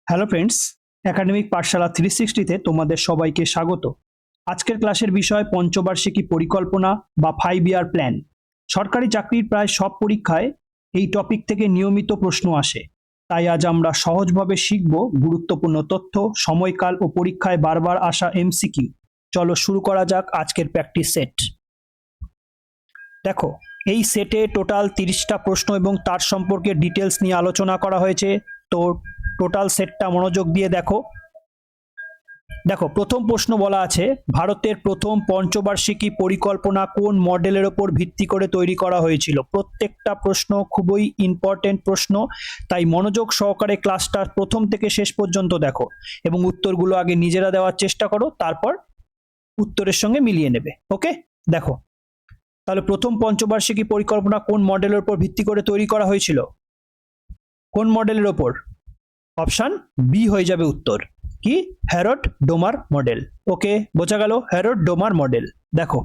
Hello friends, academic পাঠশালা 360-তে তোমাদের সবাইকে স্বাগত। আজকের ক্লাসের বিষয় পঞ্চবার্ষিকী পরিকল্পনা বা 5 ইয়ার প্ল্যান। সরকারি চাকরির প্রায় সব পরীক্ষায় এই টপিক থেকে নিয়মিত প্রশ্ন আসে। তাই আজ আমরা সহজভাবে শিখব গুরুত্বপূর্ণ তথ্য, সময়কাল ও পরীক্ষায় বারবার আসা এমসিকিউ। চলো শুরু করা যাক আজকের প্র্যাকটিস সেট। দেখো, এই সেটে টোটাল 30টা প্রশ্ন এবং তার সম্পর্কে ডিটেলস নিয়ে আলোচনা করা হয়েছে। তো টোটাল সেটটা মনোযোগ দিয়ে দেখো। দেখো, প্রথম প্রশ্ন বলা আছে, ভারতের প্রথম পঞ্চবার্ষিকী পরিকল্পনা কোন মডেলের ওপর ভিত্তি করে তৈরি করা হয়েছিল? প্রত্যেকটা প্রশ্ন খুবই ইম্পর্টেন্ট প্রশ্ন, তাই মনোযোগ সহকারে ক্লাসটা প্রথম থেকে শেষ পর্যন্ত দেখো এবং উত্তরগুলো আগে নিজেরা দেওয়ার চেষ্টা করো, তারপর উত্তরের সঙ্গে মিলিয়ে নেবে। ওকে, দেখো তাহলে প্রথম পঞ্চবার্ষিকী পরিকল্পনা কোন মডেলের ওপর ভিত্তি করে তৈরি করা হয়েছিল? কোন মডেলের ওপর? অপশন বি হয়ে যাবে উত্তর। কি? হ্যারড ডোমার মডেল। ওকে, বোঝা গেল, হ্যারড ডোমার মডেল। দেখো,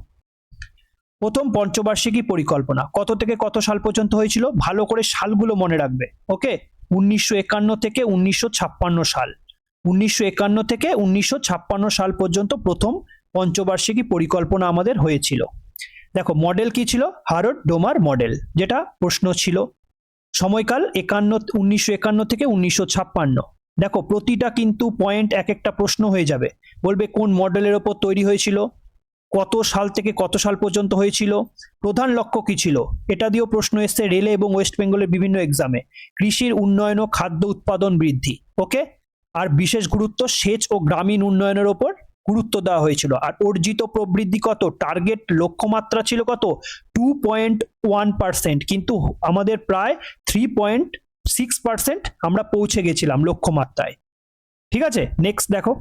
প্রথম পঞ্চবার্ষিকী পরিকল্পনা কত থেকে কত সাল পর্যন্ত হয়েছিল? ভালো করে সালগুলো মনে রাখবে। ওকে, 1951 থেকে 1956 সাল। 1951 থেকে 1956 সাল পর্যন্ত প্রথম পঞ্চবার্ষিকী পরিকল্পনা আমাদের হয়েছিল। দেখো, মডেল কি ছিল? হ্যারড ডোমার মডেল, যেটা প্রশ্ন ছিল। সময়কাল 1951 থেকে 1956। দেখো, প্রতিটা কিন্তু পয়েন্ট এক একটা প্রশ্ন হয়ে যাবে। বলবে কোন মডেলের ওপর তৈরি হয়েছিল, কত সাল থেকে কত সাল পর্যন্ত হয়েছিল, প্রধান লক্ষ্য কি ছিল, এটা দিয়েও প্রশ্ন এসছে রেলে এবং ওয়েস্ট বেঙ্গলের বিভিন্ন এক্সামে। কৃষির উন্নয়ন ও খাদ্য উৎপাদন বৃদ্ধি। ওকে, আর বিশেষ গুরুত্ব সেচ ও গ্রামীণ উন্নয়নের ওপর গুরুত্ব দেওয়া হয়েছিল। আর অর্জিত প্রবৃদ্ধি কত? টার্গেট লক্ষ্যমাত্রা ছিল কত? 2.1%, কিন্তু আমাদের প্রায় 3.6% আমরা পৌঁছে গেছিলাম লক্ষ্যমাত্রায়। ঠিক আছে, নেক্সট দেখো,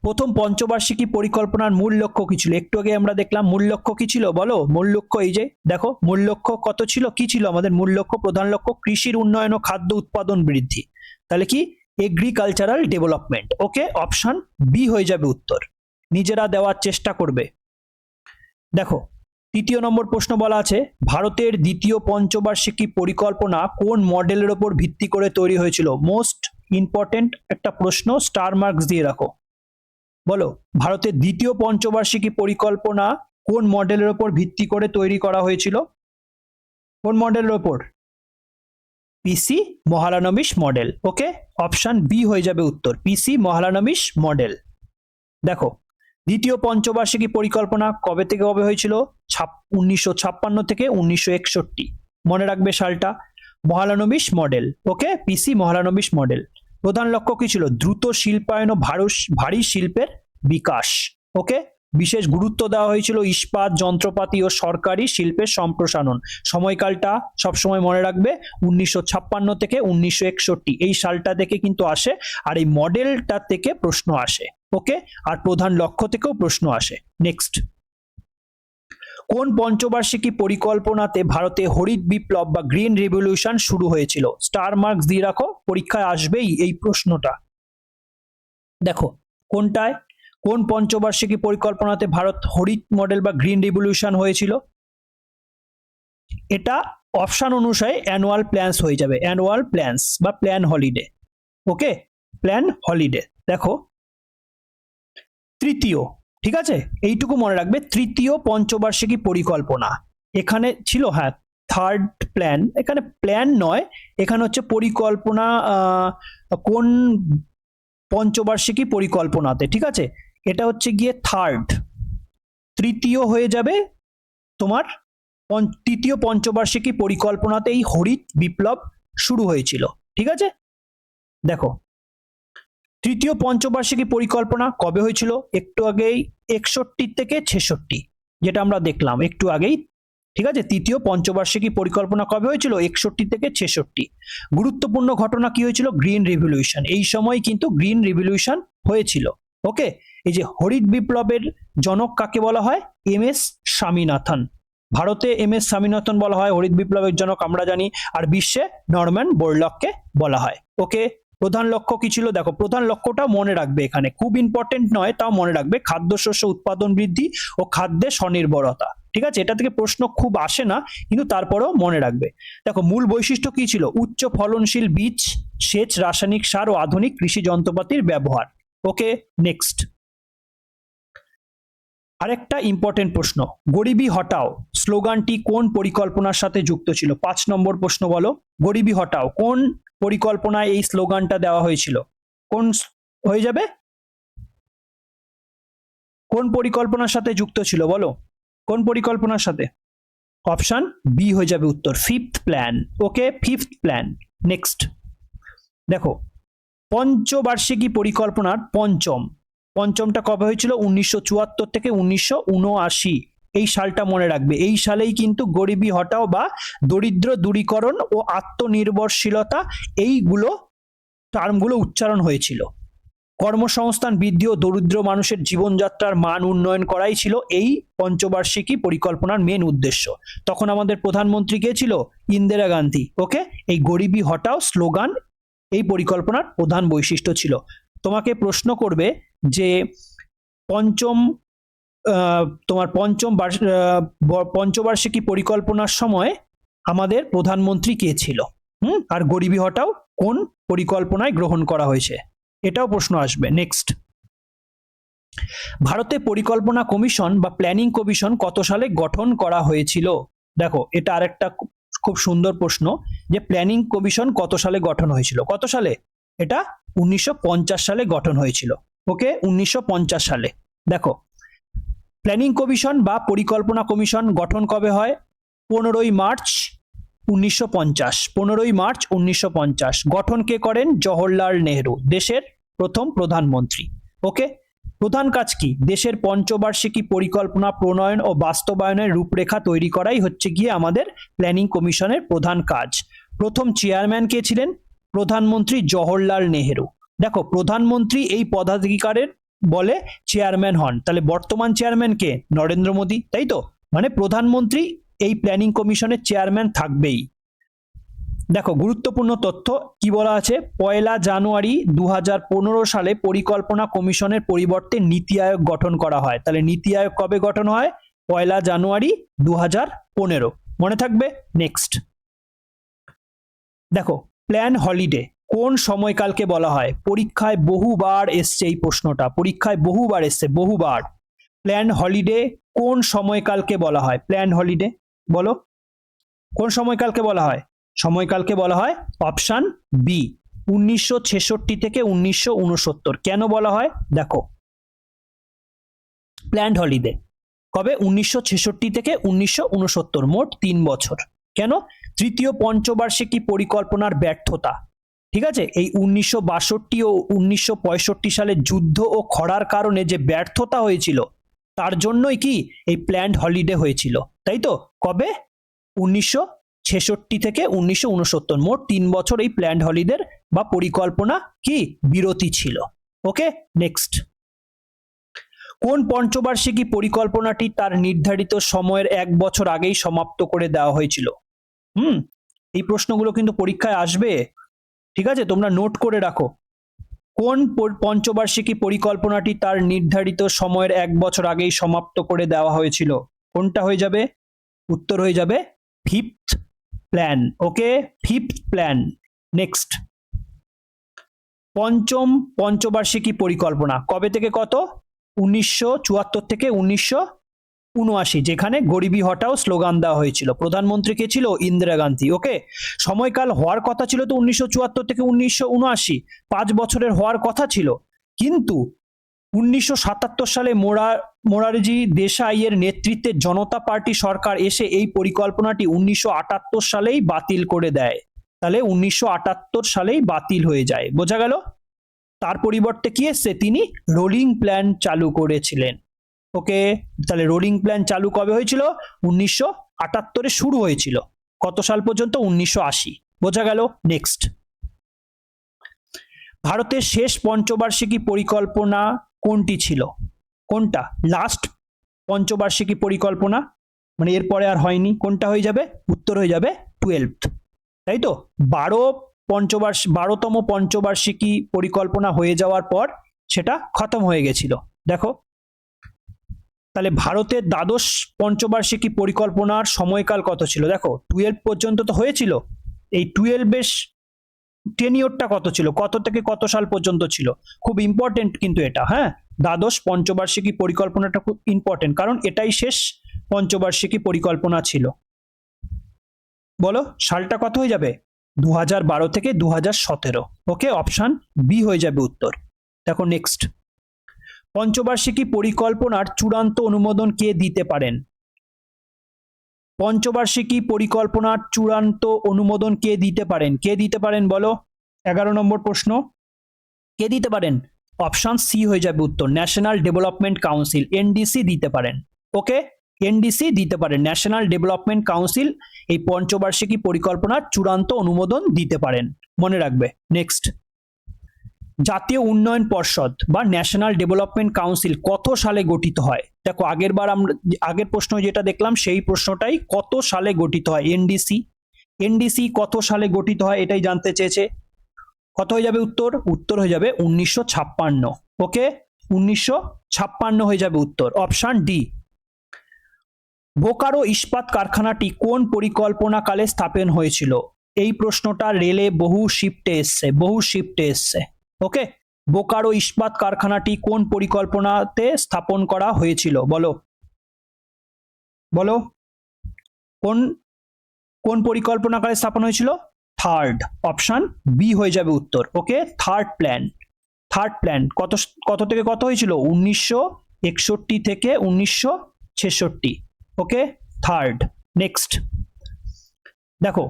প্রথম পঞ্চবার্ষিকী পরিকল্পনার মূল লক্ষ্য কি ছিল? একটু আগে আমরা দেখলাম মূল লক্ষ্য কি ছিল, বলো মূল লক্ষ্য। এই যে দেখো, মূল লক্ষ্য কত ছিল, কি ছিল আমাদের মূল লক্ষ্য? প্রধান লক্ষ্য কৃষির উন্নয়ন ও খাদ্য উৎপাদন বৃদ্ধি। তাহলে কি? Agricultural development. Okay, option B হয়ে যাবে উত্তর। নিজেরা দেওয়ার চেষ্টা করবে। দেখো, তৃতীয় নম্বর প্রশ্ন বলা আছে, ভারতের দ্বিতীয় পঞ্চবার্ষিকী পরিকল্পনা কোন মডেলের ওপর ভিত্তি করে তৈরি হয়েছিল? মোস্ট ইম্পর্টেন্ট একটা প্রশ্ন, স্টার মার্কস দিয়ে রাখো। বলো, ভারতের দ্বিতীয় পঞ্চবার্ষিকী পরিকল্পনা কোন মডেলের ওপর ভিত্তি করে তৈরি করা হয়েছিল? কোন মডেলের ওপর? পিসি মহালানবিশ মডেল। ওকে, অপশন বি হয়ে যাবে উত্তর, পিসি মহালানবিশ মডেল। দেখো, দ্বিতীয় পঞ্চবার্ষিকী পরিকল্পনা কবে থেকে কবে হয়েছিল? 1956 থেকে 1961। মনে রাখবে সালটা। মহালানবিশ মডেল। ওকে, পিসি মহালানবিশ মডেল। প্রধান লক্ষ্য কি ছিল? দ্রুত শিল্পায়ন ও ভারী শিল্পের বিকাশ। ওকে, বিশেষ গুরুত্ব দেওয়া হয়েছিল ইস্পাত, যন্ত্রপাতি ও সরকারি শিল্পের সম্প্রসারণ। সময়কালটা সবসময় মনে রাখবে, 1956 থেকে 1961, এই সালটা থেকে কিন্তু আসে। আর এই মডেলটা থেকে প্রশ্ন আসে। ওকে, আর প্রধান লক্ষ্য থেকেও প্রশ্ন আসে। নেক্সট, কোন পঞ্চবার্ষিকী পরিকল্পনাতে ভারতে হরিত বিপ্লব বা গ্রিন রেভলিউশন শুরু হয়েছিল? স্টার মার্কস দিয়ে রাখো, পরীক্ষায় আসবেই এই প্রশ্নটা। দেখো, কোনটায়, কোন পঞ্চবার্ষিকী পরিকল্পনাতে ভারত হরিত মডেল বা গ্রিন রেভলিউশন হয়েছিল? এটা অপশন অনুসারে অ্যানুয়াল প্ল্যানস হয়ে যাবে, অ্যানুয়াল প্ল্যানস বা প্ল্যান হলিডে। ওকে, প্ল্যান হলিডে। দেখো, তৃতীয়, ঠিক আছে, এইটুকু মনে রাখবে, তৃতীয় পঞ্চবার্ষিকী পরিকল্পনা এখানে ছিল। হ্যাঁ, থার্ড প্ল্যান, এখানে প্ল্যান নয়, এখানে হচ্ছে পরিকল্পনা। কোন পঞ্চবার্ষিকী পরিকল্পনাতে, ঠিক আছে, এটা হচ্ছে গিয়ে থার্ড। তৃতীয় হয়ে যাবে তোমার তৃতীয় পঞ্চবার্ষিকী পরিকল্পনাতে এই হরিত বিপ্লব শুরু হয়েছিল। ঠিক আছে, দেখো, তৃতীয় পঞ্চবার্ষিকী পরিকল্পনা কবে হয়েছিল? একটু আগেই 61 থেকে 66, যেটা আমরা দেখলাম একটু আগেই। ঠিক আছে, তৃতীয় পঞ্চবার্ষিকী পরিকল্পনা কবে হয়েছিল? 61 থেকে 66। গুরুত্বপূর্ণ ঘটনা কি হয়েছিল? Green revolution. এই সময় কিন্তু গ্রিন রিভলিউশন হয়েছিল। ওকে, এই যে হরিত বিপ্লবের জনক কাকে বলা হয়? এম.এস. স্বামীনাথন। ভারতে এম.এস. স্বামীনাথন বলা হয় হরিত বিপ্লবের জনক, আমরা জানি। আর বিশ্বে নরম্যান বোরলগকে বলা হয়। ওকে, প্রধান লক্ষ্য কি ছিল? দেখো, প্রধান লক্ষ্যটা মনে রাখবে, এখানে খুব ইম্পর্টেন্ট নয়, তাও মনে রাখবে, খাদ্যশস্য উৎপাদন বৃদ্ধি ও খাদ্যে স্বনির্ভরতা। ঠিক আছে, এটা থেকে প্রশ্ন খুব আসে না, কিন্তু তারপরেও মনে রাখবে। দেখো মূল বৈশিষ্ট্য কি ছিল? উচ্চ ফলনশীল বীজ, সেচ, রাসায়নিক সার ও আধুনিক কৃষি যন্ত্রপাতির ব্যবহার। ওকে, নেক্সট। আরেকটা ইম্পর্টেন্ট প্রশ্ন, গরিবি হটাও স্লোগানটি কোন পরিকল্পনার সাথে যুক্ত ছিল? 5 নম্বর প্রশ্ন বলো, গরিবি হটাও কোন পরিকল্পনায় এই স্লোগানটা দেওয়া হয়েছিল? কোন হয়ে যাবে? কোন পরিকল্পনার সাথে যুক্ত ছিল বলো, কোন পরিকল্পনার সাথে? অপশন বি হয়ে যাবে উত্তর, ফিফথ প্ল্যান। ওকে, ফিফথ প্ল্যান। নেক্সট দেখো, পঞ্চবার্ষিকী পরিকল্পনার পঞ্চমটা কবে হয়েছিল? 1974 থেকে 1979। এই সালটা মনে রাখবে, এই সালেই কিন্তু গরিবি হটাও বা দরিদ্র দূরীকরণ ও আত্মনির্ভরশীলতা এইগুলো টার্মগুলো উচ্চারণ হয়েছিল। কর্মসংস্থান বৃদ্ধি ও দরিদ্র মানুষের জীবনযাত্রার মান উন্নয়ন করাই ছিল এই পঞ্চবার্ষিকী পরিকল্পনার মেন উদ্দেশ্য। তখন আমাদের প্রধানমন্ত্রী কে ছিল? ইন্দিরা গান্ধী। ওকে, এই গরিবি হটাও স্লোগান এই পরিকল্পনার প্রধান বৈশিষ্ট্য ছিল। তোমাকে প্রশ্ন করবে যে তোমার পঞ্চবার্ষিকী পরিকল্পনার সময় আমাদের প্রধানমন্ত্রী কে ছিল, আর গরিবি হটাও কোন পরিকল্পনায় গ্রহণ করা হয়েছে, এটাও প্রশ্ন আসবে। নেক্সট, ভারতে পরিকল্পনা কমিশন বা প্ল্যানিং কমিশন কত সালে গঠন করা হয়েছিল? দেখো এটা আরেকটা খুব সুন্দর প্রশ্ন, যে প্ল্যানিং কমিশন কত সালে গঠন হয়েছিল? কত সালে? এটা 1950 সালে গঠন হয়েছিল। ওকে, 1950 সালে। দেখো প্ল্যানিং কমিশন বা পরিকল্পনা কমিশন গঠন কবে হয়? 15ই মার্চ 1950। 15ই মার্চ 1950। গঠন কে করেন? জওহরলাল নেহরু, দেশের প্রথম প্রধানমন্ত্রী। ওকে, প্রধান কাজ কি? দেশের পঞ্চবার্ষিকী পরিকল্পনা প্রণয়ন ও বাস্তবায়নের রূপরেখা তৈরি করাই হচ্ছে গিয়ে আমাদের প্ল্যানিং কমিশনের প্রধান কাজ। প্রথম চেয়ারম্যান কে ছিলেন? প্রধানমন্ত্রী জওহরলাল নেহরু। দেখো প্রধানমন্ত্রী এই পদাধিকারের বলে চেয়ারম্যান হন, তাহলে বর্তমান চেয়ারম্যান কে? নরেন্দ্র মোদী, তাই তো? মানে প্রধানমন্ত্রী এই প্ল্যানিং কমিশনের চেয়ারম্যান থাকবেই। দেখো গুরুত্বপূর্ণ তথ্য কি বলা আছে, 1 জানুয়ারি 2015 সালে পরিকল্পনা কমিশনের পরিবর্তে নীতি আয়োগ গঠন করা হয়। তাহলে নীতি আয়োগ কবে গঠন হয়? 1 জানুয়ারি 2015, মনে থাকবে। নেক্সট দেখো, প্ল্যান হলিডে কোন সময়কালকে বলা হয়? পরীক্ষায় বহুবার এসছে এই প্রশ্নটা, পরীক্ষায় বহুবার এসছে, বহুবার। প্ল্যান হলিডে কোন সময়কালকে বলা হয়? প্ল্যান হলিডে বলো, কোন সময়কালকে বলা হয়? সময়কালকে বলা হয় অপশন বি, 1966 থেকে 1969। কেন বলা হয়? দেখো প্ল্যান হলিডে কবে? 1966 থেকে 1969, মোট 3 বছর। কেন? তৃতীয় পঞ্চবার্ষিকী পরিকল্পনার ব্যর্থতা, ঠিক আছে, এই 1962 ও 1965 সালে যুদ্ধ ও খরার কারণে যে ব্যর্থতা হয়েছিল, তার জন্যই কি এই প্ল্যান্ড হলিডে হয়েছিল, তাই তো? কবে? 1966 থেকে 1969, মোট 3 বছর এই প্ল্যান্ড হলিডের বা পরিকল্পনা কি বিরতি ছিল। ওকে, নেক্সট, কোন পঞ্চবার্ষিকী পরিকল্পনাটি তার নির্ধারিত সময়ের 1 বছর আগেই সমাপ্ত করে দেওয়া হয়েছিল? এই প্রশ্নগুলো কিন্তু পরীক্ষায় আসবে, ঠিক আছে, তোমরা নোট করে রাখো। কোন পঞ্চবার্ষিকী পরিকল্পনাটি তার নির্ধারিত সময়ের 1 বছর আগেই সমাপ্ত করে দেওয়া হয়েছিল? কোনটা হয়ে যাবে? উত্তর হয়ে যাবে ফিফথ প্ল্যান। ওকে, ফিফথ প্ল্যান। নেক্সট, পঞ্চম পঞ্চবার্ষিকী পরিকল্পনা কবে থেকে কত? 1974 থেকে 1979, যেখানে গরিবি হটাও স্লোগান দেওয়া হয়েছিল। প্রধানমন্ত্রী কে ছিল? ইন্দিরা গান্ধী। ওকে, সময়কাল হওয়ার কথা ছিল তো 1974 থেকে 1979, 5 বছরের হওয়ার কথা ছিল, কিন্তু 1977 সালে মোরারজি দেশাইয়ের নেতৃত্বে জনতা পার্টি সরকার এসে এই পরিকল্পনাটি 1978 সালেই বাতিল করে দেয়। তাহলে 1978 সালেই বাতিল হয়ে যায়, বোঝা গেল? তার পরিবর্তে কি এসছে? তিনি রোলিং প্ল্যান চালু করেছিলেন। ওকে, তাহলে রোলিং প্ল্যান চালু কবে হয়েছিল? 1978 শুরু হয়েছিল, কত সাল পর্যন্ত? 1980, বোঝা গেল? নেক্সট, ভারতের শেষ পঞ্চবার্ষিকী পরিকল্পনা কোনটি ছিল? কোনটা লাস্ট পঞ্চবার্ষিকী পরিকল্পনা, মানে এরপরে আর হয়নি, কোনটা হয়ে যাবে? উত্তর হয়ে যাবে 12th, তাই তো? 12তম পঞ্চবার্ষিকী পরিকল্পনা হয়ে যাওয়ার পর সেটা খতম হয়ে গেছিল। দেখো তাহলে ভারতের দ্বাদশ পঞ্চবার্ষিকী পরিকল্পনার সময়কাল কত ছিল? দেখো 12 পর্যন্ত তো হয়েছিল, এই 12-এর টেনিওরটা কত ছিল, কত থেকে কত সাল পর্যন্ত ছিল? খুব ইম্পর্টেন্ট কিন্তু এটা, হ্যাঁ, দ্বাদশ পঞ্চবার্ষিকী পরিকল্পনাটা খুব ইম্পর্টেন্ট, কারণ এটাই শেষ পঞ্চবার্ষিকী পরিকল্পনা ছিল। বলো সালটা কত হয়ে যাবে? 2012 থেকে 2017। ওকে, অপশন বি হয়ে যাবে উত্তর। দেখো নেক্সট, পঞ্চবার্ষিকী পরিকল্পনার চূড়ান্ত অনুমোদন কে দিতে পারেন? পঞ্চবার্ষিকী পরিকল্পনার চূড়ান্ত অনুমোদন কে দিতে পারেন? কে দিতে পারেন বলো? 11 নম্বর প্রশ্ন, কে দিতে পারেন? অপশন সি হয়ে যাবে উত্তর, ন্যাশনাল ডেভেলপমেন্ট কাউন্সিল, এনডিসি দিতে পারেন। ওকে, এনডিসি দিতে পারেন, ন্যাশনাল ডেভেলপমেন্ট কাউন্সিল এই পঞ্চবার্ষিকী পরিকল্পনার চূড়ান্ত অনুমোদন দিতে পারেন, মনে রাখবে। নেক্সট, জাতীয় উন্নয়ন পর্ষদ বা ন্যাশনাল ডেভেলপমেন্ট কাউন্সিল কত সালে গঠিত হয়? দেখো আগের প্রশ্ন যেটা দেখলাম সেই প্রশ্নটাই, কত সালে গঠিত হয় এনডিসি? এনডিসি কত সালে গঠিত হয় এটাই জানতে চেয়েছে। কত হয়ে যাবে উত্তর? উত্তর হয়ে যাবে 1956। ওকে, 1956 হয়ে যাবে উত্তর, অপশন ডি। বোকারো ইস্পাত কারখানাটি কোন পরিকল্পনাকালে স্থাপন হয়েছিল? এই প্রশ্নটা রেলে বহু শিফটে এসছে। ওকে, বোকারো ইস্পাত কারখানাটি কোন পরিকল্পনাতে স্থাপন করা হয়েছিল? বলো বলো, কোন পরিকল্পনাকালে স্থাপন হয়েছিল? থার্ড, অপশন বি হয়ে যাবে উত্তর। ওকে, থার্ড প্ল্যান কত থেকে কত হয়েছিল? 1961 থেকে 1966। ওকে, থার্ড। নেক্সট দেখো,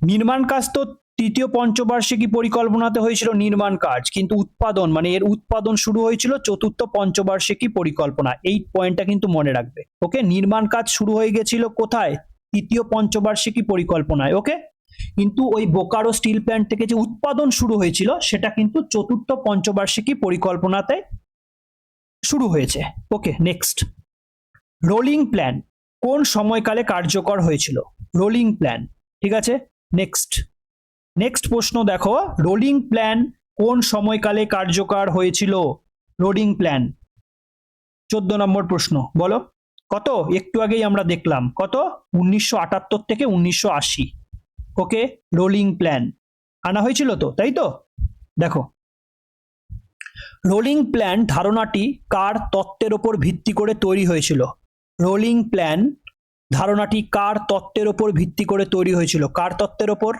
নির্মাণ কাজ তো তৃতীয় পঞ্চবার্ষিকী পরিকল্পনাতে হয়েছিল নির্মাণ কাজ, কিন্তু উৎপাদন মানে এর উৎপাদন শুরু হয়েছিল চতুর্থ পঞ্চবার্ষিকী পরিকল্পনা, এই পয়েন্টটা কিন্তু মনে রাখবে। ওকে, নির্মাণ কাজ শুরু হয়ে গেছিল কোথায়? তৃতীয় পঞ্চবার্ষিকী পরিকল্পনায়। ওকে, কিন্তু ওই বোকারো স্টিল প্ল্যান্ট থেকে যে উৎপাদন শুরু হয়েছিল সেটা কিন্তু চতুর্থ পঞ্চবার্ষিকী পরিকল্পনাতে শুরু হয়েছে। ওকে, নেক্সট, রোলিং প্ল্যান কোন সময়কালে কার্যকর হয়েছিল? রোলিং প্ল্যান, ঠিক আছে। নেক্সট প্রশ্ন দেখো, রোলিং প্ল্যান কোন সময়কালে কার্যকর হয়েছিল? রোলিং প্ল্যান 14 নম্বর প্রশ্ন, বলো কত? একটু আগেই আমরা দেখলাম, কত? 1978 থেকে 1980। ওকে, রোলিং প্ল্যান আনা হয়েছিল তো, তাই তো? দেখো, রোলিং প্ল্যান ধারণাটি কার তত্ত্বের ওপর ভিত্তি করে তৈরি হয়েছিল? রোলিং প্ল্যান ধারণাটি কার তত্ত্বের ওপর ভিত্তি করে তৈরি হয়েছিল? কার তত্ত্বের ওপর?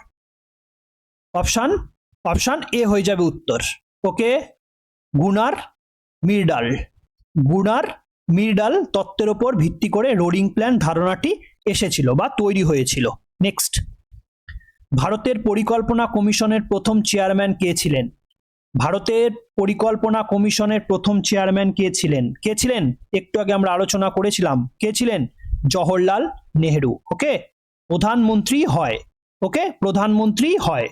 অপশন এ হয়ে যাবে উত্তর। ওকে, গুনার মিরডাল তত্ত্বের ওপর ভিত্তি করে রোলিং প্ল্যান ধারণাটি এসেছিল বা তৈরি হয়েছিল। নেক্সট, ভারতের পরিকল্পনা কমিশনের প্রথম চেয়ারম্যান কে ছিলেন? ভারতের পরিকল্পনা কমিশনের প্রথম চেয়ারম্যান কে ছিলেন? একটু আগে আমরা আলোচনা করেছিলাম, কে ছিলেন? জওহরলাল নেহেরু। ওকে, প্রধানমন্ত্রী হয়।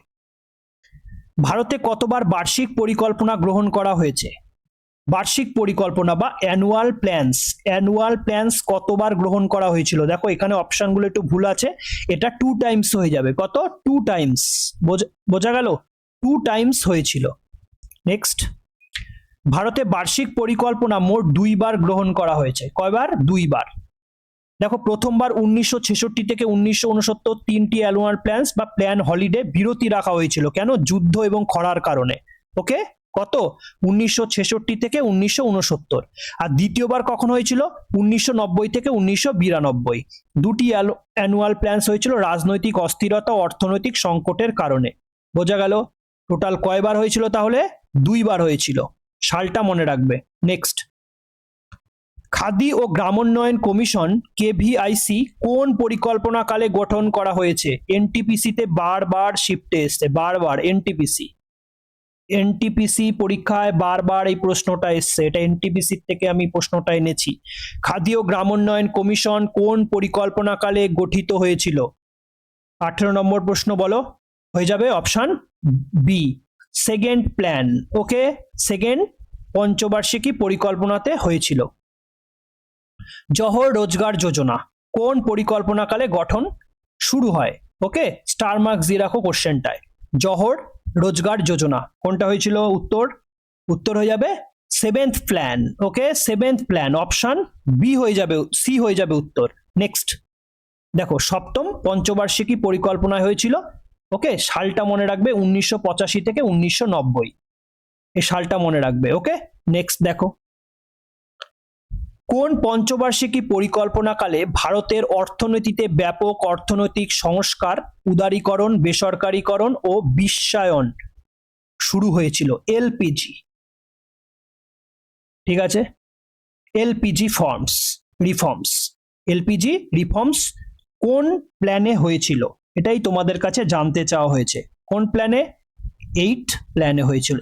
ভারতে কতবার বার্ষিক পরিকল্পনা গ্রহণ করা হয়েছে? বার্ষিক পরিকল্পনা বা অ্যানুয়াল প্ল্যানস কতবার গ্রহণ করা হয়েছিল? দেখো এখানে অপশনগুলো একটু ভুল আছে, এটা 2 টাইমস হয়ে যাবে। কত? 2 টাইমস, বোঝা গেল? 2 টাইমস হয়েছিল। নেক্সট, ভারতে বার্ষিক পরিকল্পনা মোট 2 বার গ্রহণ করা হয়েছে। কয়বার? 2 বার। দেখো, প্রথমবার 1966 থেকে 1969 3টি অ্যানুয়াল প্ল্যানস বা প্ল্যান হলিডে বিরতি রাখা হয়েছিল, কেন? যুদ্ধ এবং খরার কারণে। ওকে, কত? 1966 থেকে 1969। আর দ্বিতীয়বার কখন হয়েছিল? 1990 থেকে 1992। দুটি অ্যানুয়াল প্ল্যানস হয়েছিল রাজনৈতিক অস্থিরতা ও অর্থনৈতিক সংকটের কারণে। বোঝা গেল? টোটাল কয়বার হয়েছিল তাহলে? 2 বার হয়েছিল, সালটা মনে রাখবে। নেক্সট, খাদি ও গ্রামোন্নয়ন কমিশন কেভিআইসি কোন পরিকল্পনাকালে গঠন করা হয়েছে? এনটিপিসিতে বারবার শিফটে এসছে, বারবার এনটিপিসি পরীক্ষায় বারবার এই প্রশ্নটা এসছে, এটা এনটিপিসি থেকে আমি প্রশ্নটা এনেছি। খাদি ও গ্রামোন্নয়ন কমিশন কোন পরিকল্পনাকালে গঠিত হয়েছিল? 18 নম্বর প্রশ্ন, বলো। হয়ে যাবে অপশন বি, সেকেন্ড প্ল্যান। ওকে, সেকেন্ড পঞ্চবার্ষিকী পরিকল্পনাতে হয়েছিল। জওহর রোজগার যোজনা কোন পরিকল্পনাকালে গঠন শুরু হয়? ওকে, স্টার মার্ক দিয়ে রাখো কোশ্চেনটায়। জওহর রোজগার যোজনা কোনটা হয়েছিল? উত্তর হয়ে যাবে সেভেন্থ প্ল্যান, ওকে সেভেন্থ প্ল্যান, অপশন বি হয়ে যাবে, সি হয়ে যাবে উত্তর। নেক্সট দেখো, সপ্তম পঞ্চবার্ষিকী পরিকল্পনা হয়েছিল, ওকে সালটা মনে রাখবে 1985 থেকে 1990, এই সালটা মনে রাখবে, ওকে। নেক্সট দেখো, কোন পঞ্চবার্ষিকী পরিকল্পনাকালে ভারতের অর্থনীতিতে ব্যাপক অর্থনৈতিক সংস্কার, উদারীকরণ, বেসরকারীকরণ ও বিশ্বায়ন শুরু হয়েছিল? এলপিজি, ঠিক আছে, এলপিজি রিফর্মস, এলপিজি রিফর্মস কোন প্ল্যানে হয়েছিল? এটাই তোমাদের কাছে জানতে চাওয়া হয়েছে। কোন প্ল্যানে? 8 প্ল্যানে হয়েছিল,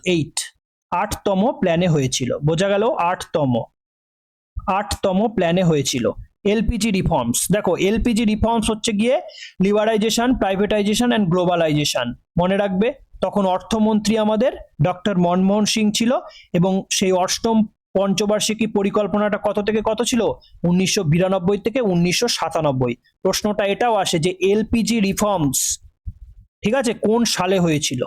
8তম প্ল্যানে হয়েছিল, বোঝা গেল? 8তম প্ল্যানে হয়েছিল এলপিজি রিফর্মস। দেখো, এলপিজি রিফর্মস হচ্ছে গিয়ে লিবারাইজেশন, প্রাইভেটাইজেশন অ্যান্ড গ্লোবালাইজেশন, মনে রাখবে। তখন অর্থমন্ত্রী আমাদের ডক্টর মনমোহন সিং ছিল, এবং সেই অষ্টম পঞ্চবার্ষিকী পরিকল্পনাটা কত থেকে কত ছিল? 1992 থেকে 1997। প্রশ্নটা এটাও আসে যে এলপিজি রিফর্মস, ঠিক আছে, কোন সালে হয়েছিল?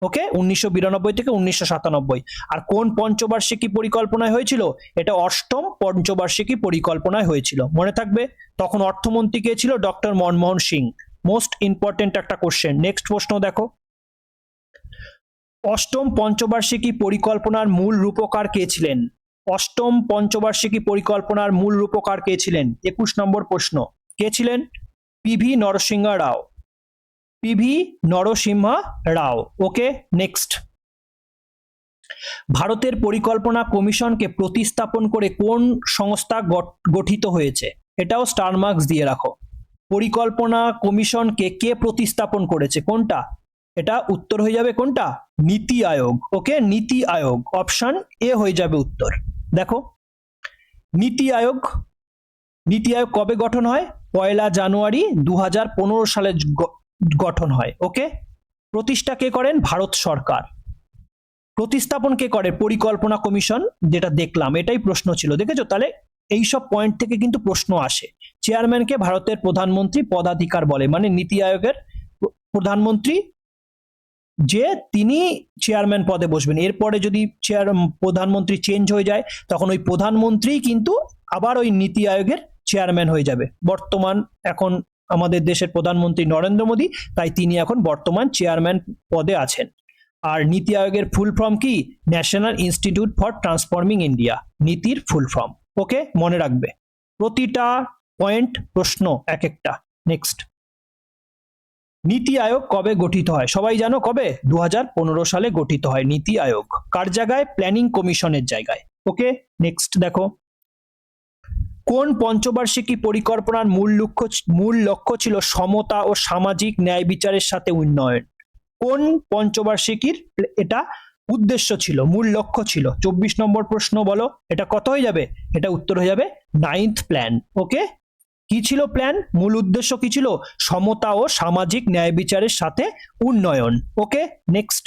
ওকে, 1992 থেকে 1997। আর কোন পঞ্চবার্ষিকী পরিকল্পনায় হয়েছিল? এটা অষ্টম পঞ্চবার্ষিকী পরিকল্পনায় হয়েছিল, মনে থাকবে। তখন অর্থমন্ত্রী কে ছিল? Doctor Manmohan Singh. Most important একটা কোশ্চেন। নেক্সট প্রশ্ন দেখো, অষ্টম পঞ্চবার্ষিকী পরিকল্পনার মূল রূপকার কে ছিলেন? অষ্টম পঞ্চবার্ষিকী পরিকল্পনার মূল রূপকার কে ছিলেন? 21 নম্বর প্রশ্ন। কে ছিলেন? পিভি নরসিংহ রাও, পিভি নরসিম্হা রাও, ওকে। নেক্সট, ভারতের পরিকল্পনা কমিশনকে প্রতিস্থাপন করে কোন সংস্থা গঠিত হয়েছে? এটাও স্টার মার্কস দিয়ে রাখো। পরিকল্পনা কমিশনকে কে প্রতিস্থাপন করেছে? কোনটা? এটা উত্তর হয়ে যাবে কোনটা? নীতি আয়োগ, ওকে নীতি আয়োগ, অপশন এ হয়ে যাবে উত্তর। দেখো, নীতি আয়োগ কবে গঠন হয়? 1 জানুয়ারি 2015 সালে গঠন হয়, ওকে। প্রতিষ্ঠা কে করেন? ভারত সরকার। প্রতিস্থাপন কে করে? পরিকল্পনা কমিশন, যেটা দেখলাম, এটাই প্রশ্ন ছিল, দেখেছো? তাহলে এইসব পয়েন্ট থেকে কিন্তু প্রশ্ন আসে। চেয়ারম্যানকে ভারতের প্রধানমন্ত্রী পদাধিকার বলে, মানে নীতি আয়োগের প্রধানমন্ত্রী যে, তিনি চেয়ারম্যান পদে বসবেন। এরপরে যদি প্রধানমন্ত্রী চেঞ্জ হয়ে যায়, তখন ওই প্রধানমন্ত্রী কিন্তু আবার ওই নীতি আয়োগের চেয়ারম্যান হয়ে যাবে। বর্তমান এখন আমাদের দেশের প্রধানমন্ত্রী নরেন্দ্র মোদী, তাই তিনি এখন বর্তমান চেয়ারম্যান পদে আছেন। আর নীতি আয়োগের ফুল ফর্ম কি? National institute for transforming India, নীতির ফুল ফর্ম, ওকে মনে রাখবে। প্রতিটা পয়েন্ট প্রশ্ন এক একটা। নেক্সট, নীতি আয়োগ কবে গঠিত হয়? সবাই জানো কবে? 2015 সালে গঠিত হয় নীতি আয়োগ। কার জায়গায়? প্ল্যানিং কমিশনের জায়গায়, ওকে। নেক্সট দেখো, কোন পঞ্চবার্ষিকী পরিকল্পনার মূল লক্ষ্য ছিল সমতা ও সামাজিক ন্যায় বিচারের সাথে উন্নয়ন? কোন পঞ্চবার্ষিকীর এটা উদ্দেশ্য ছিল, মূল লক্ষ্য ছিল? 24 নম্বর প্রশ্ন, বলো এটা কত হয়ে যাবে? এটা উত্তর হয়ে যাবে 9th প্ল্যান, ওকে। কি ছিল প্ল্যান? মূল উদ্দেশ্য কি ছিল? সমতা ও সামাজিক ন্যায় বিচারের সাথে উন্নয়ন, ওকে। নেক্সট,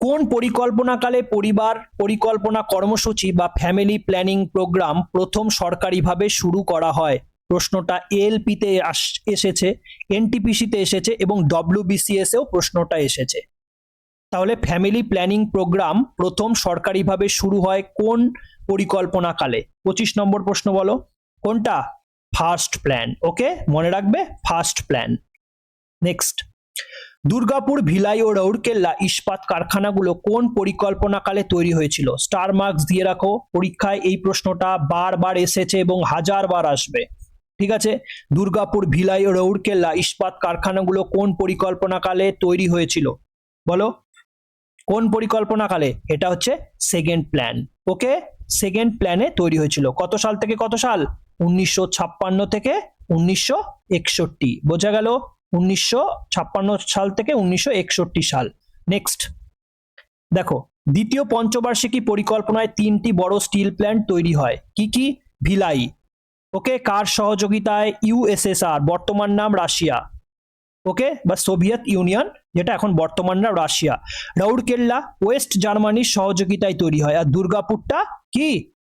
কোন পরিকল্পনাকালে পরিবার পরিকল্পনা কর্মসূচি বা ফ্যামিলি প্ল্যানিং প্রোগ্রাম প্রথম সরকারিভাবে শুরু করা হয়? প্রশ্নটা এলপিতে এসেছে, এনটিপিসিতে এসেছে এবং ডব্লিউবিসিএস এও প্রশ্নটা এসেছে। তাহলে ফ্যামিলি প্ল্যানিং প্রোগ্রাম প্রথম সরকারিভাবে শুরু হয় কোন পরিকল্পনাকালে? 25 নম্বর প্রশ্ন, বলো কোনটা? ফার্স্ট প্ল্যান, ওকে মনে রাখবে, first plan. Next, Durgapur, Bhilai ও রাউরকেল্লা ইস্পাত কারখানাগুলো কোন পরিকল্পনাকালে তৈরি হয়েছিল? স্টার মার্কস দিয়ে রাখো, পরীক্ষায় এই প্রশ্নটা বারবার এসেছে এবং হাজারবার আসবে, ঠিক আছে। দুর্গাপুর, ভিলাই ও রাউরকেল্লা ইস্পাত কারখানাগুলো কোন পরিকল্পনাকালে তৈরি হয়েছিল? বলো কোন পরিকল্পনাকালে? এটা হচ্ছে সেকেন্ড প্ল্যান, ওকে সেকেন্ড প্ল্যানে তৈরি হয়েছিল। কত সাল থেকে কত সাল? 1956 থেকে 1961, বোঝা গেল? 1956 সাল থেকে 1961 সাল। নেক্সট দেখো, দ্বিতীয় পঞ্চবার্ষিকী পরিকল্পনায় 3টি বড় স্টিল প্ল্যান্ট তৈরি হয়, কি কি? ভিলাই, ওকে কার সহযোগিতায়? ইউএসএসআর, বর্তমান নাম রাশিয়া, ওকে বা সোভিয়েত ইউনিয়ন, যেটা এখন বর্তমান নাম রাশিয়া। রাউরকেল্লা ওয়েস্ট জার্মানির সহযোগিতায় তৈরি হয়। আর দুর্গাপুরটা কি?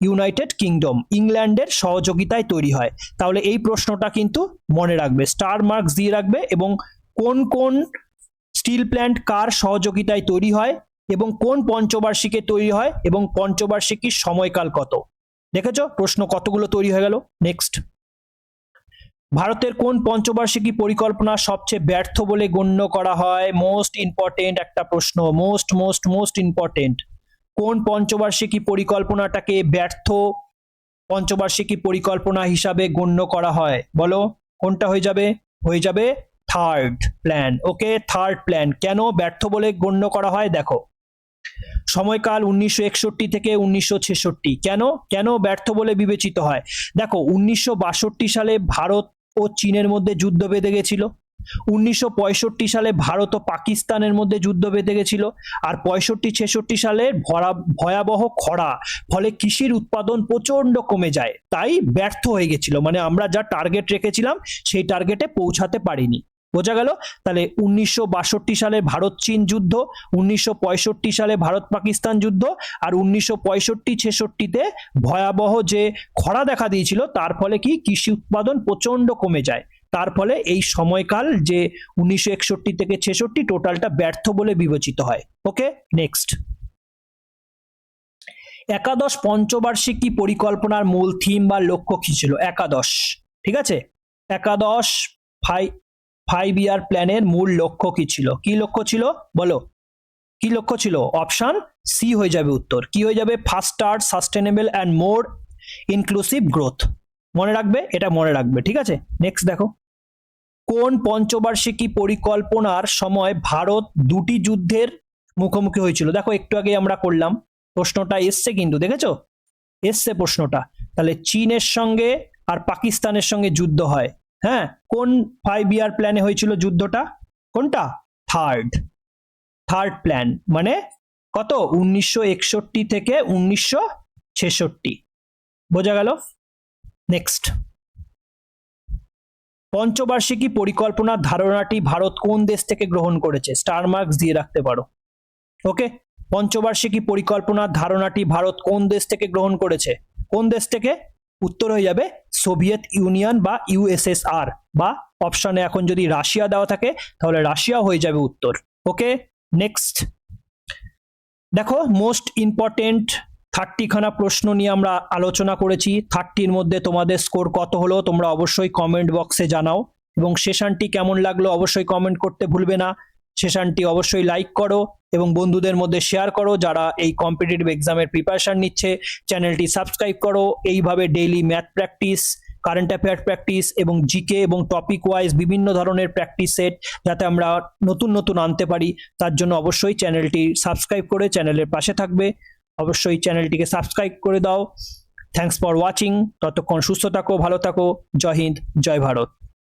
ইউনাইটেড কিংডম, ইংল্যান্ডের সহযোগিতায় তৈরি হয়। তাহলে এই প্রশ্নটা কিন্তু মনে রাখবে, স্টার মার্কস দিয়ে রাখবে। এবং কোন কোন স্টিল প্ল্যান্ট কার সহযোগিতায় তৈরি হয়? এবং কোন পঞ্চবার্ষিকে তৈরি হয় এবং পঞ্চবার্ষিকীর সময়কাল কত? দেখেছো প্রশ্ন কতগুলো তৈরি হয়ে গেল। নেক্সট, ভারতের কোন পঞ্চবার্ষিকী পরিকল্পনা সবচেয়ে ব্যর্থ বলে গণ্য করা হয়? মোস্ট ইম্পর্টেন্ট একটা প্রশ্ন, মোস্ট ইম্পর্টেন্ট। কোন পঞ্চবার্ষিকী পরিকল্পনাটাকে ব্যর্থ পঞ্চবার্ষিকী পরিকল্পনা হিসাবে গণ্য করা হয়? বলো কোনটা হয়ে যাবে? হয়ে যাবে থার্ড প্ল্যান। ওকে, থার্ড প্ল্যান। কেন ব্যর্থ বলে গণ্য করা হয়? দেখো, সময়কাল 1961 থেকে 1966। কেন কেন ব্যর্থ বলে বিবেচিত হয়? দেখো, 1962 সালে ভারত ও চীনের মধ্যে যুদ্ধ বেঁধে গেছিল। 1965 সালে ভারত ও পাকিস্তানের মধ্যে যুদ্ধ বেঁধে গেছিল। আর 65-66 সালে ভয়াবহ খরা, ফলে কৃষির উৎপাদন প্রচন্ড কমে যায়, তাই ব্যর্থ হয়ে গেছিল। মানে আমরা যা টার্গেট রেখেছিলাম সেই টার্গেটে পৌঁছাতে পারিনি। বোঝা গেল? তাহলে 1962 সালে ভারত চীন যুদ্ধ, 1965 সালে ভারত পাকিস্তান যুদ্ধ, আর 1965-66-তে ভয়াবহ যে খরা দেখা দিয়েছিল তার ফলে কি কৃষি উৎপাদন প্রচন্ড কমে যায়। তার ফলে এই সময়কাল যে 1961 থেকে 66 টোটালটা ব্যর্থ বলে বিবেচিত হয়। ওকে, নেক্সট, একাদশ পঞ্চবার্ষিকী পরিকল্পনার মূল থিম বা লক্ষ্য কি ছিল? একাদশ, ঠিক আছে, একাদশ 5 ইয়ার প্ল্যানের মূল লক্ষ্য কি ছিল? কি লক্ষ্য ছিল বলো? কি লক্ষ্য ছিল? অপশন সি হয়ে যাবে উত্তর। কি হয়ে যাবে? ফাস্টার, sustainable and more inclusive growth. মনে রাখবে, এটা মনে রাখবে, ঠিক আছে। নেক্সট দেখো, কোন পঞ্চবার্ষিকী পরিকল্পনার সময় ভারত দুটি যুদ্ধের মুখোমুখি হয়েছিল? দেখো, একটু আগে আমরা করলাম, প্রশ্নটা এসছে কিন্তু, দেখেছো এসছে প্রশ্নটা। তাহলে চীনের সঙ্গে আর পাকিস্তানের সঙ্গে যুদ্ধ হয়। হ্যাঁ, কোন 5 ইয়ার প্ল্যানে হয়েছিল যুদ্ধটা? কোনটা? Third plan. মানে কত? 1961 থেকে 1966। বোঝা গেল? নেক্সট, পঞ্চবার্ষিকী পরিকল্পনার ধারণাটি ভারত কোন দেশ থেকে গ্রহণ করেছে? স্টার মার্কস দিয়ে রাখতে পারো। ওকে, পঞ্চবার্ষিকী পরিকল্পনার ধারণাটি ভারত কোন দেশ থেকে গ্রহণ করেছে? কোন দেশ থেকে? উত্তর হয়ে যাবে সোভিয়েত ইউনিয়ন বা ইউএসএসআর, বা অপশনে এখন যদি রাশিয়া দেওয়া থাকে তাহলে রাশিয়া হয়ে যাবে উত্তর। ওকে, নেক্সট দেখো, মোস্ট ইম্পর্টেন্ট 30খানা প্রশ্ন নিয়ে আমরা আলোচনা করেছি। 30-র মধ্যে তোমাদের স্কোর কত হলো তোমরা অবশ্যই কমেন্ট বক্সে জানাও, এবং সেশনটি কেমন লাগলো অবশ্যই কমেন্ট করতে ভুলবে না। সেশনটি অবশ্যই লাইক করো এবং বন্ধুদের মধ্যে শেয়ার করো যারা এই কম্পিটিটিভ এক্সামের প্রিপারেশন নিচ্ছে। চ্যানেলটি সাবস্ক্রাইব করো। এইভাবে daily math practice, current affair practice এবং জিকে এবং টপিক ওয়াইজ বিভিন্ন ধরনের প্র্যাকটিস সেট যাতে আমরা নতুন নতুন আনতে পারি, তার জন্য অবশ্যই চ্যানেলটি সাবস্ক্রাইব করে চ্যানেলের পাশে থাকবে। অবশ্যই চ্যানেলটিকে সাবস্ক্রাইব করে দাও। Thanks for watching. ততক্ষণ সুস্থ থাকো, ভালো থাকো। জয় হিন্দ, জয় ভারত।